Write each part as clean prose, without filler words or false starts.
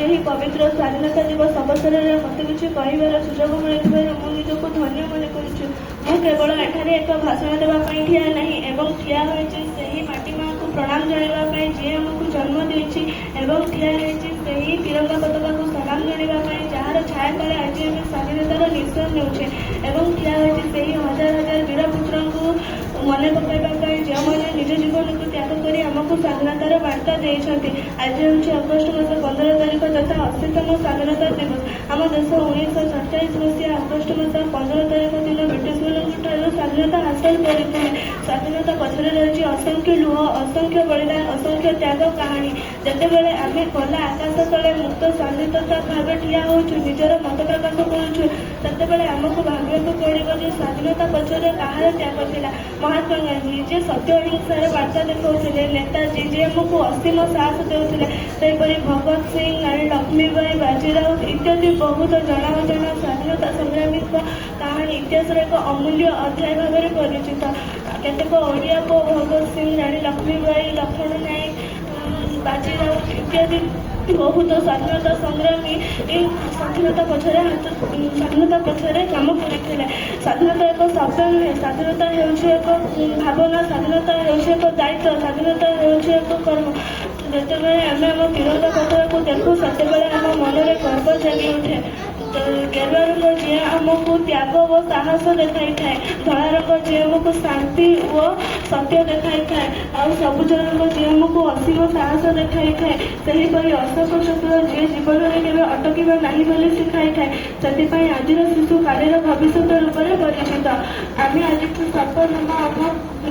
आज यही पवित्र स्वाधीनता दिवस अवसर में मत किसी कहबार सुजोग मिलूँ निजक धन्य मन करुँ। केवल एठारे एक भाषण देवाई ठिया नहीं एवं ठिया होती माटी माँ को प्रणाम जनावाई जी आमको जन्म देती ठिया होती तिरंगा पताका को सलाम जनावाई जार छाया तले आज आम स्वाधीनतार निश्वास नेउछे ठिया होती हजार हजार वीरपुत्र को मन पकाइवाई जो मैंने निज जीवन को त्याग कर आमको स्वाधीनतार वार्ता देते। आज हूँ अगस्ट मास 15 तारिख तथा 80तम स्वाधीनता दिवस। आम देश 1947 मसीहा अगस्ट मास 15 तारिख दिन ब्रिटिश मान स्वाधीनता हासिल करते। स्वाधीनता पछरे रही असंख्य लुह असंख्य बलिदान असंख्य त्याग कहानी। जितेबाला आम खोला आकाश तले मुक्त स्वाधीनता भाव ठिया हो निजर मत प्रकाश करुँ से आमको भाविक पड़ो जो स्वाधीनता पछरे कहार त्याग था। महात्मा गांधी जी सत्य अहिंसार वार्ता देखते नेताजी जी आमको असीम साहस देते भगत सिंह रानी लक्ष्मीबाई बाजीराव इत्यादि बहुत जनावजना स्वाधीनता संग्रामी कहानी इतिहास एक अमूल्य अध्याय भाव में परिचित। केतेक ओडिया को भगत सिंह रानी लक्ष्मीबाई लक्ष्मण नायक बाजीराव इत्यादि बहुत स्वाधीनता संग्रामी स्वाधीनता पछरे काम करते। स्वाधीनता एक शब्द नुहे स्वाधीनता एक भावना स्वाधीनता एक दायित्व स्वाधीनता एक कर्म। जिते आम आम तिरंगा पताका को देखू से आम मन में गर्व जगी उठे। गेरुआ रंग जी आमको त्याग और साहस देखाई थाए धला रंग जी आमको शांति और सत्य देखाई थाए और सबुज रंग जी आमको असीम साहस देखाई थाए सेहीपरि अशोक चक्र जी जीवन में केवे अटकिबा नहीं बोली शिखाई थाए से आज शिशु कालीर भविष्य रूप में परिचित। आम आज सर्वप्रथम आम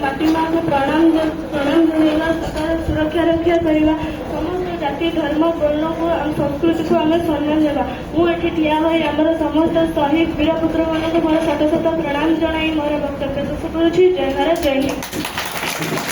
माटी माँ को प्रणाम जनाइबा सुरक्षा रक्षा करवा समस्त जाति धर्म वर्ण को संस्कृति को आम सम्मान देवा। मुझे ठिया हुई आमर समस्त शहीद वीरपुत्र मान को मोर शत शत प्रणाम जनाई मोर वक्तव्य शेष करुछि। जय भारत जय हिंद।